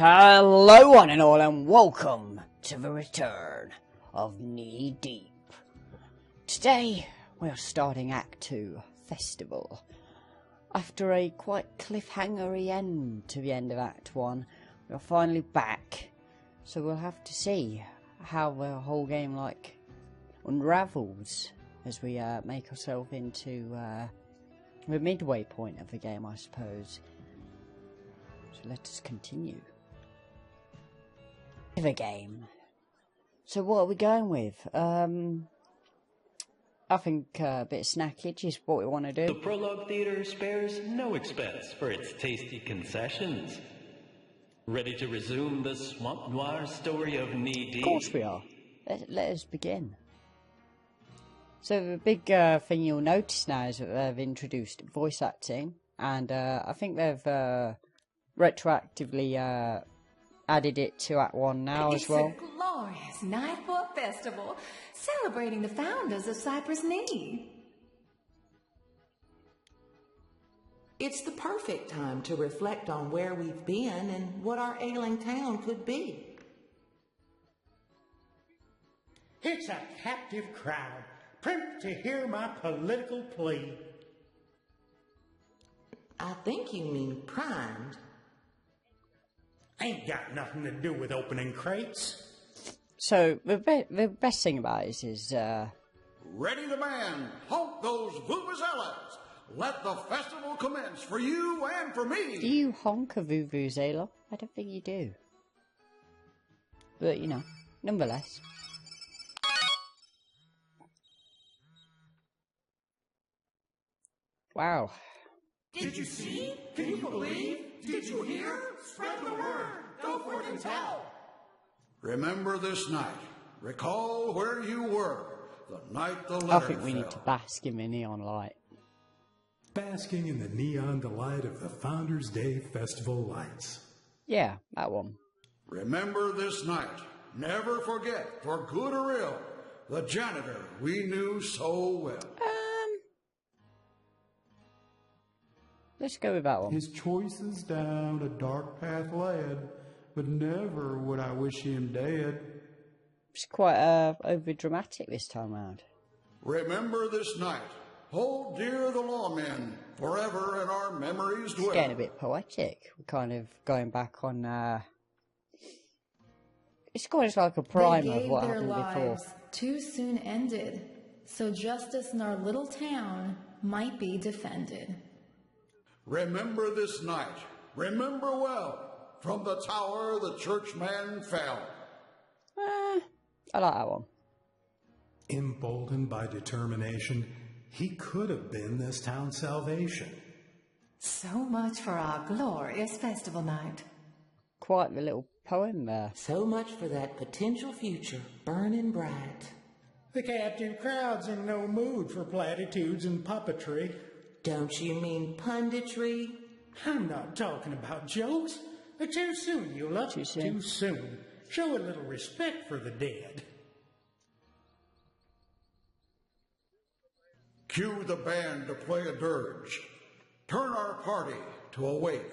Hello one and all, and welcome to the return of Knee Deep. Today we are starting Act 2, Festival. After a quite cliffhangery end to the end of Act 1, we are finally back. So we'll have to see how the whole game unravels as we make ourselves into the midway point of the game, I suppose. So let us continue the game. So what are we going with? I think a bit of snackage is what we want to do. The Prologue Theater spares no expense for its tasty concessions. Ready to resume the Swamp Noir story of Knee Deep? Of course we are. Let us begin. So the big thing you'll notice now is that they've introduced voice acting, and I think they've retroactively added it to Act 1 now as well. It's a glorious night for a festival, celebrating the founders of Cypress Knee. It's the perfect time to reflect on where we've been and what our ailing town could be. It's a captive crowd, primped to hear my political plea. I think you mean primed. Ain't got nothing to do with opening crates. So the best thing about it is Ready the band, honk those vuvuzelas. Let the festival commence for you and for me. do you honk a vuvuzela? I don't think you do. But, you know, nonetheless. Wow. Did you see? Can you believe? Did you hear? Spread the word. Go forth and tell. Remember this night. Recall where you were the night the I letter think we fell. need to bask in the neon light. Basking in the neon delight of the Founders Day Festival lights. Yeah, that one. Remember this night. Never forget, for good or ill, the janitor we knew so well. Let's go with that one. His choices down a dark path led, but never would I wish him dead. It's quite over dramatic this time round. Remember this night. Hold dear the lawmen, forever in our memories It's dwell. getting a bit poetic. We're kind of going back on. It's quite like a primer of what happened before. Too soon ended, so justice in our little town might be defended. Remember this night. Remember well. From the tower the churchman fell. I like that one. Emboldened by determination, he could have been this town's salvation. So much for our glorious festival night. Quite the little poem there. So much for that potential future burning bright. The captive crowd's in no mood for platitudes and puppetry. Don't you mean punditry? I'm not talking about jokes. Too soon, Eula. Too soon. Too soon. Show a little respect for the dead. Cue the band to play a dirge. Turn our party to a wake.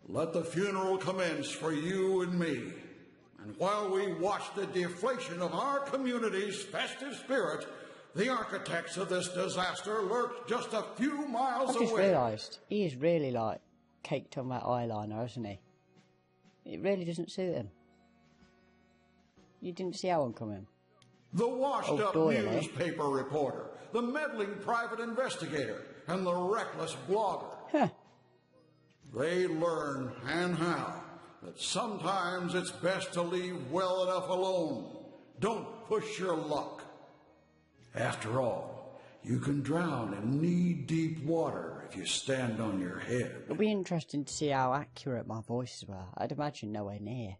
Let the funeral commence for you and me. And while we watch the deflation of our community's festive spirit, the architects of this disaster lurk just a few miles I just away. realised he is really caked on that eyeliner, isn't he? It really doesn't suit him. You didn't see that one coming. The washed-up Doyle, eh? newspaper reporter, the meddling private investigator, and the reckless blogger. Huh. They learn, and how, that sometimes it's best to leave well enough alone. Don't push your luck. After all, you can drown in knee-deep water if you stand on your head. It'll be interesting to see how accurate my voices were. I'd imagine nowhere near.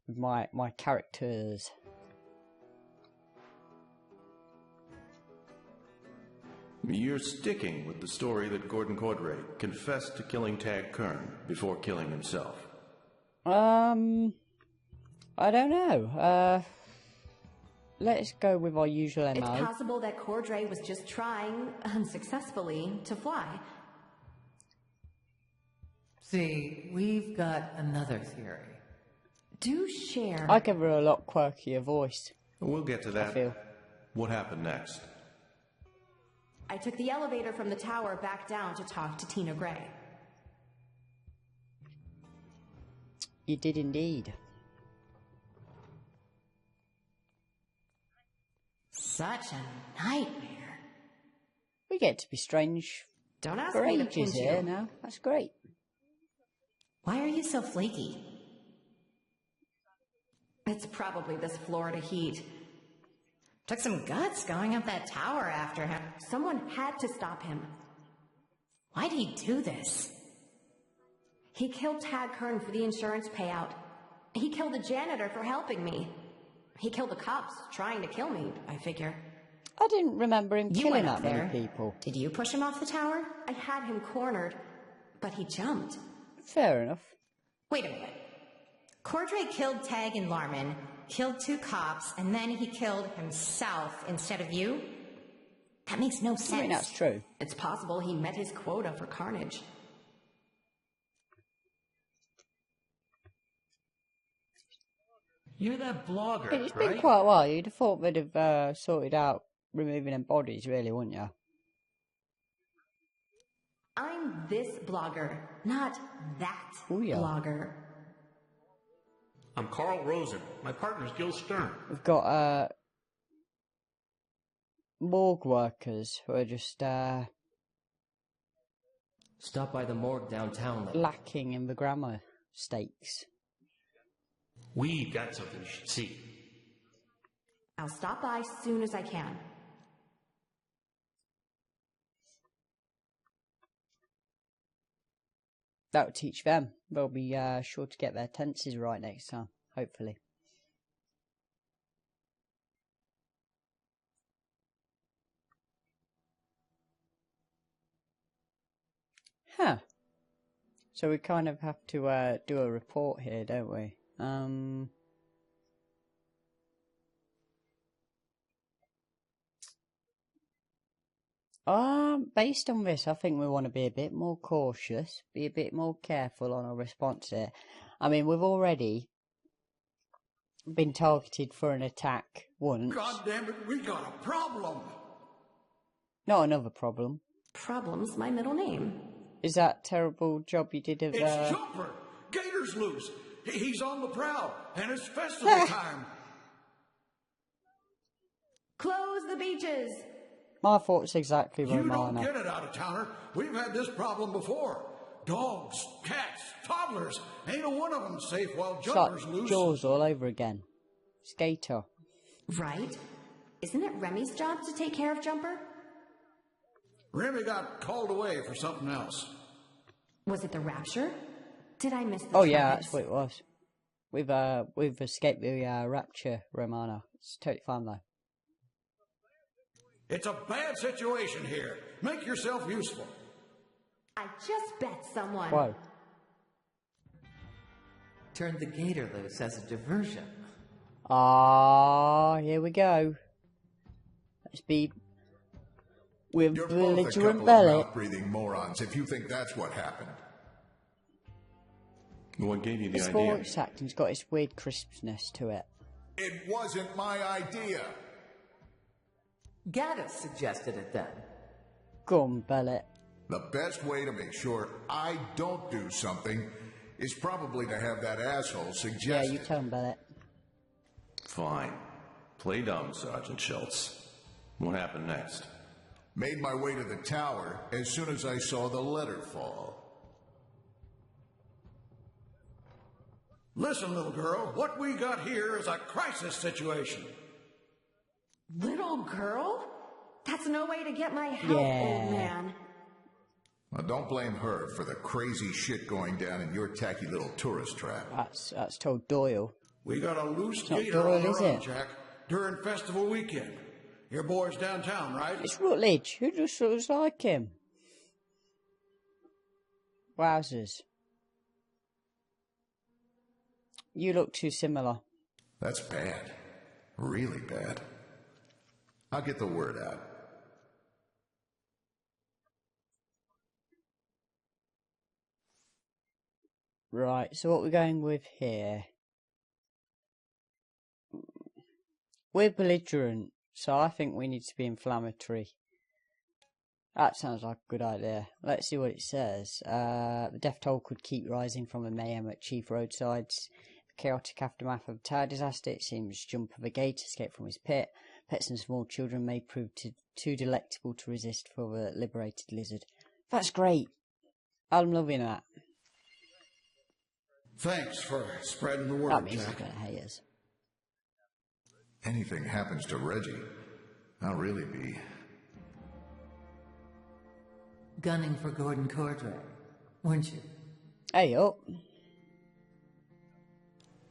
With my characters. You're sticking with the story that Gordon Cordray confessed to killing Tag Kern before killing himself. I don't know. Let's go with our usual It's MO. possible that Cordray was just trying, unsuccessfully, to fly. See, we've got another theory. Do share. I give her a lot quirkier voice. We'll get to that. I feel. What happened next? I took the elevator from the tower back down to talk to Tina Gray. You did indeed. Such a nightmare. We get to be strange Don't ask for me to ages pinch here you. now. That's great. Why are you so flaky? It's probably this Florida heat. Took some guts going up that tower after him. Someone had to stop him. Why'd he do this? He killed Tad Kern for the insurance payout. He killed the janitor for helping me. He killed the cops trying to kill me, I figure. I didn't remember him You killing went that up many there. people. Did you push him off the tower? I had him cornered, but he jumped. Fair enough. Wait a minute. Cordray killed Tag and Larman, killed 2 cops, and then he killed himself instead of you? That makes no sense. I mean, that's true. It's possible he met his quota for carnage. You're that blogger, It's right? been quite a while. You'd have thought they'd have sorted out removing them bodies, really, wouldn't you? I'm this blogger, not that Ooh, yeah. blogger. I'm Carl Rosen. My partner's Gil Stern. We've got morgue workers who are just Stop by the morgue downtown. lacking in the grammar stakes. We've got something you should see. I'll stop by as soon as I can. That'll teach them. They'll be sure to get their tenses right next time, hopefully. Huh. So we kind of have to do a report here, don't we? Based on this, I think we want to be a bit more cautious, be a bit more careful on our response here. I mean, we've already been targeted for an attack once. God damn it, we got a problem. Not another problem. Problem's my middle name. Is that terrible job you did of... It's Jumper. Gator's loose. He's on the prowl, and it's festival time. Close the beaches! My thoughts exactly, You don't Romana. get it, out-of-towner. We've had this problem before. Dogs, cats, toddlers. Ain't a one of them safe while It's Jumper's like loose. Jaws all over again. Skater. Right? Isn't it Remy's job to take care of Jumper? Remy got called away for something else. Was it the Rapture? Did I miss the Oh yeah, trumpets? that's what it was. We've escaped the Rapture, Romana. It's totally fine though. It's a bad situation here. Make yourself useful. I just bet someone. Whoa. Turned the gator loose as a diversion. Ah, here we go. Let's be with You're both a belligerent couple belly. of mouth-breathing morons if you think that's what happened. What gave you the This idea? voice acting's got its weird crispness to it. It wasn't my idea. Gaddis suggested it then. Go on, Bellet. The best way to make sure I don't do something is probably to have that asshole Yeah, suggest you it. tell him, Bellet. Fine. Play dumb, Sergeant Schultz. What happened next? Made my way to the tower as soon as I saw the letter fall. Listen, little girl, what we got here is a crisis situation. Little girl? That's no way to get my help, Yeah. old man. Now, don't blame her for the crazy shit going down in your tacky little tourist trap. That's told Doyle. We got a loose not gator Doyle, on the is run, it? Jack, during festival weekend. Your boy's downtown, right? It's Rutledge. Who just looks like him? Wowzers. You look too similar. That's bad. Really bad. I'll get the word out. Right, so what we're going with here? We're belligerent, so I think we need to be inflammatory. That sounds like a good idea. Let's see what it says. The death toll could keep rising from the mayhem at chief roadsides. The chaotic aftermath of a tower disaster. It seems jump of a gate, escape from his pit. Pets and small children may prove too delectable to resist for the liberated lizard. That's great. I'm loving that. Thanks for spreading the word, That means he's Jack. gonna hate us. Anything happens to Reggie, I'll really be... Gunning for Gordon Cordray, weren't you? Hey up.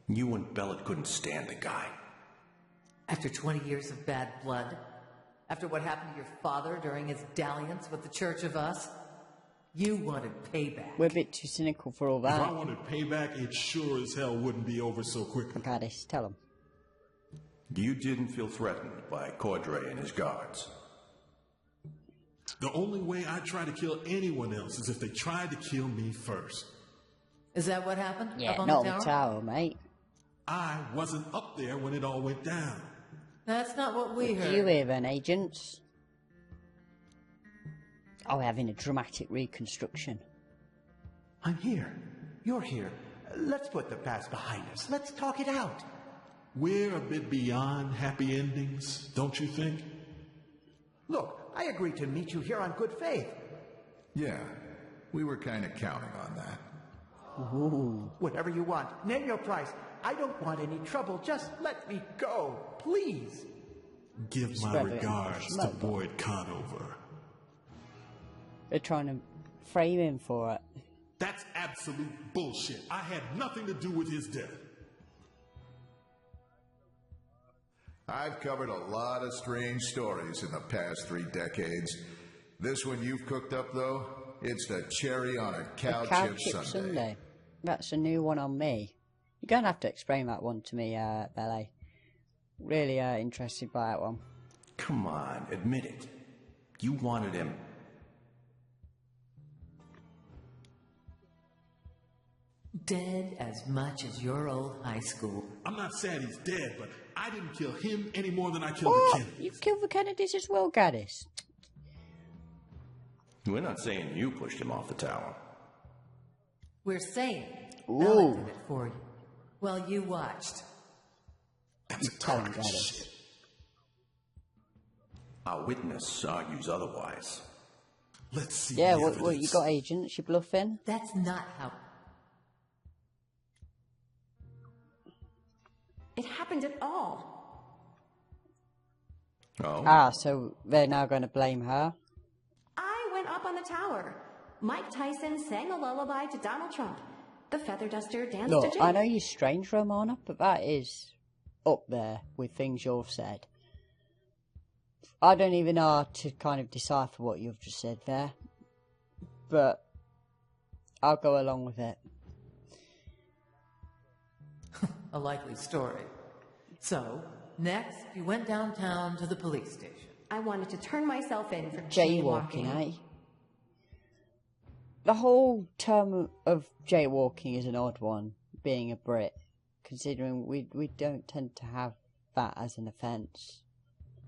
You and Bellet couldn't stand the guy. After 20 years of bad blood? After what happened to your father during his dalliance with the Church of Us? You wanted payback. We're a bit too cynical for all If I that. wanted payback, it sure as hell wouldn't be over so quickly. Gaddis, tell him. You didn't feel threatened by Cordray and his guards. The only way I try to kill anyone else is if they tried to kill me first. Is that what happened? Yeah, up on not the on tower? the tower, mate. I wasn't up there when it all went down. That's not what we Do heard. you hear then, agents? Oh, we're having a dramatic reconstruction. I'm here. You're here. Let's put the past behind us. Let's talk it out. We're a bit beyond happy endings, don't you think? Look, I agreed to meet you here on good faith. Yeah, we were kind of counting on that. Ooh. Whatever you want. Name your price. I don't want any trouble. Just let me go, please. Give my Spread it regards to smoke. Boyd Conover. They're trying to frame him for it. That's absolute bullshit. I had nothing to do with his death. I've covered a lot of strange stories in the past 3 decades. This one you've cooked up, though, it's the cherry on a cow chip sundae. That's a new one on me. You're going to have to explain that one to me, Ballet. Really interested by that one. Come on, admit it. You wanted him. Dead as much as your old high school. I'm not sad he's dead, but I didn't kill him any more than I killed What? the Kennedys. You killed the Kennedys as well, Gaddis. We're not saying you pushed him off the tower. We're saying Ooh. Bella did it for you. Well, you watched. That's a Tell him, crock of Gaddis. shit. Our witness argues otherwise. Let's see. Yeah, the what you evidence. got, agents? You bluffing? That's not how. It happened at all. Oh? Ah, so they're now going to blame her? I went up on the tower. Mike Tyson sang a lullaby to Donald Trump. The feather duster danced Look, to Jake. I know you're strange, Romana, but that is up there with things you've said. I don't even know how to kind of decipher what you've just said there. But I'll go along with it. A likely story. So, next, you went downtown to the police station. I wanted to turn myself in for Jaywalking, eh? The whole term of jaywalking is an odd one, being a Brit, considering we don't tend to have that as an offence,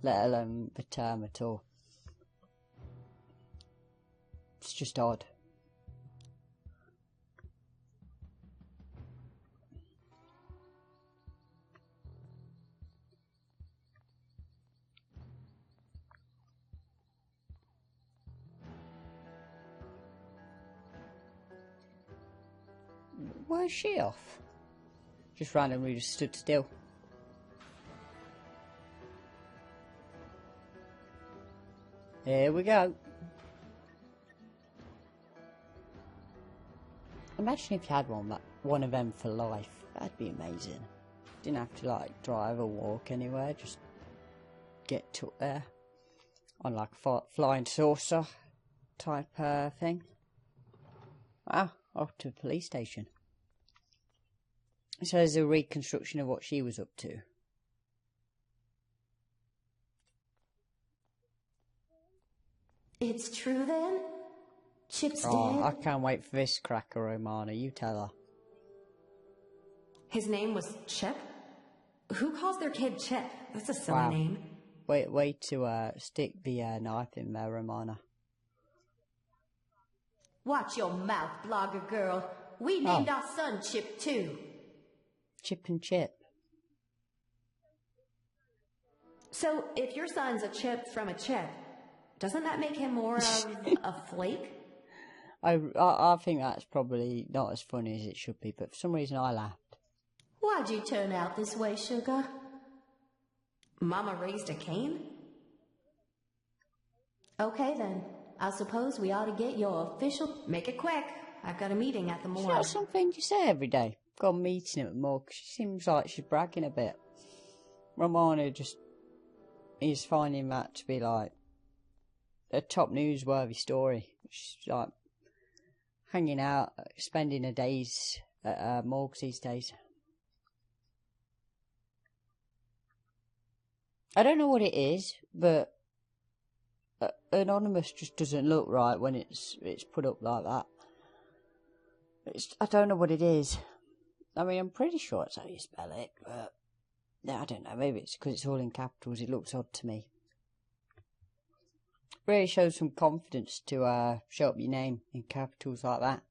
let alone the term at all. It's just odd. Where's she off? Just randomly just stood still. Here we go. Imagine if you had one of them for life. That'd be amazing. Didn't have to like drive or walk anywhere. Just get to there on like a flying saucer type thing. Ah, off to the police station. So there's a reconstruction of what she was up to. It's true then? Chip's Oh, dead? I can't wait for this cracker, Romana. You tell her. His name was Chip? Who calls their kid Chip? That's a silly name. Way to stick the knife in there, Romana. Watch your mouth, blogger girl. We named our son Chip, too. Chip and Chip. So, if your son's a chip from a chip, doesn't that make him more of a flake? I think that's probably not as funny as it should be, but for some reason I laughed. Why'd you turn out this way, sugar? Mama raised a cane? Okay, then. I suppose we ought to get your official... Make it quick. I've got a meeting at the morgue. Is that something you say every day? Got a meeting at the morgue. She seems like she's bragging a bit. Romana just is finding that to be like a top newsworthy story. She's like hanging out, spending her days at morgues these days. I don't know what it is, but Anonymous just doesn't look right when it's put up like that. I don't know what it is. I mean, I'm pretty sure it's how you spell it, but I don't know. Maybe it's because it's all in capitals. It looks odd to me. Really shows some confidence to show up your name in capitals like that.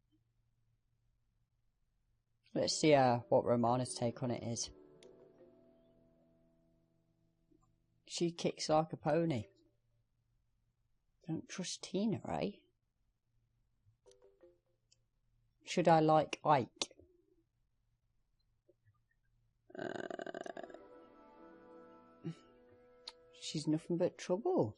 Let's see what Romana's take on it is. She kicks like a pony. Don't trust Tina, eh? Should I like Ike? She's nothing but trouble.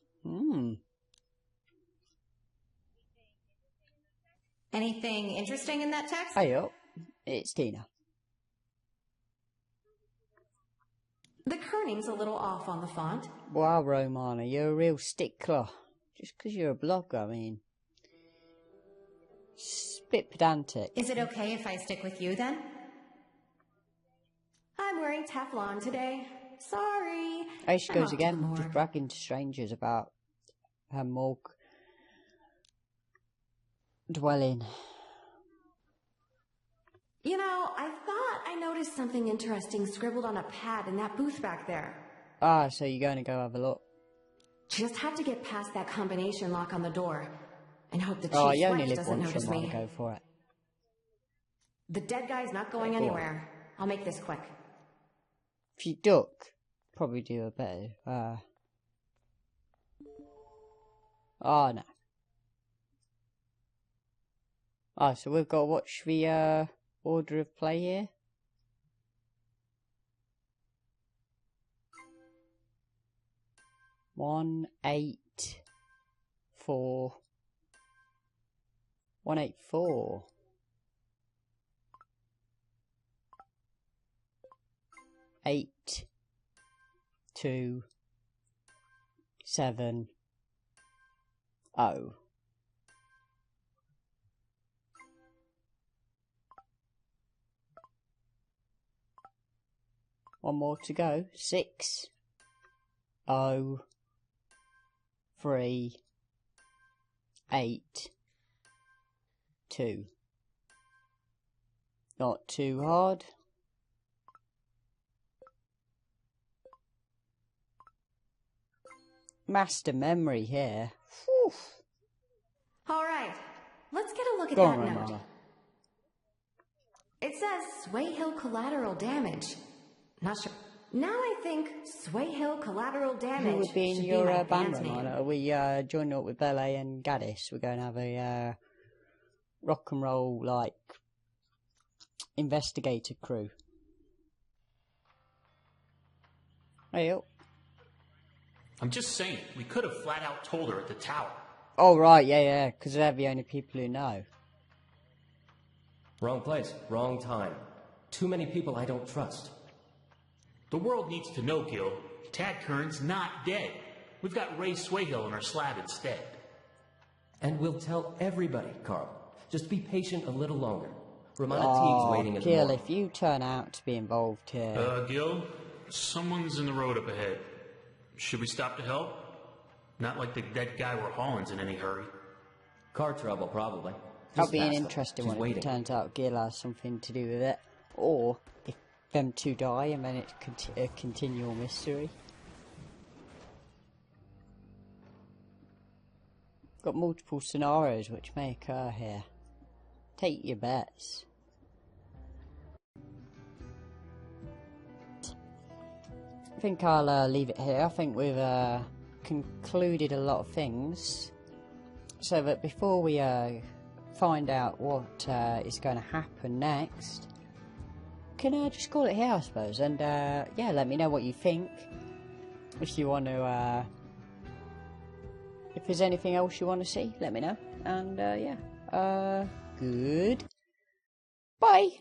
Anything interesting in that text? Hey up, it's Tina. The kerning's a little off on the font. Wow, Romana, you're a real stickler. Just because you're a blogger, I mean. It's a bit pedantic. Is it okay if I stick with you then? I'm wearing Teflon today. Sorry. There she goes again, just bragging to strangers about her morgue dwelling. You know, I thought I noticed something interesting scribbled on a pad in that booth back there. Ah, so you're going to go have a look. Just have to get past that combination lock on the door and hope the chief's you only wife live doesn't once, notice me. Go for it. The dead guy's not going anywhere. I'll make this quick. If you duck, probably do a better. Oh no. Oh, so we've got to watch the order of play here. One, 8, 4. 184. Eight, 2, 7, 0. One more to go. 6, 0, 3, 8, 2. Not too hard. Master memory here. Whew. All right, let's get a look at Go that on, note. Romana. It says Sway Hill collateral damage. Not sure. Now I think Sway Hill collateral damage. Who would be in should your my band, band's name. Romana? Are we joining up with Bele and Gaddis? We're going to have a rock and roll, like, investigator crew. Hey, up. I'm just saying, we could have flat out told her at the tower. Oh, right, yeah, because they're the only people who know. Wrong place, wrong time. Too many people I don't trust. The world needs to know, Gil. Tad Kern's not dead. We've got Ray Swayhill in our slab instead. And we'll tell everybody, Carl. Just be patient a little longer. Romana Teague's waiting at the Gil, morgue. if you turn out to be involved here... Gil, someone's in the road up ahead. Should we stop to help? Not like the dead guy we're hauling's in any hurry. Car trouble, probably. That'll Just be an pass them. interesting She's one if waiting. it turns out Gil has something to do with it. Or if them two die, and then it's a continual mystery. Got multiple scenarios which may occur here. Take your bets. I think I'll leave it here. I think we've concluded a lot of things, so that before we find out what is going to happen next, can I just call it here, I suppose, and yeah, let me know what you think. If you want to, if there's anything else you want to see, let me know, and yeah, good. Bye.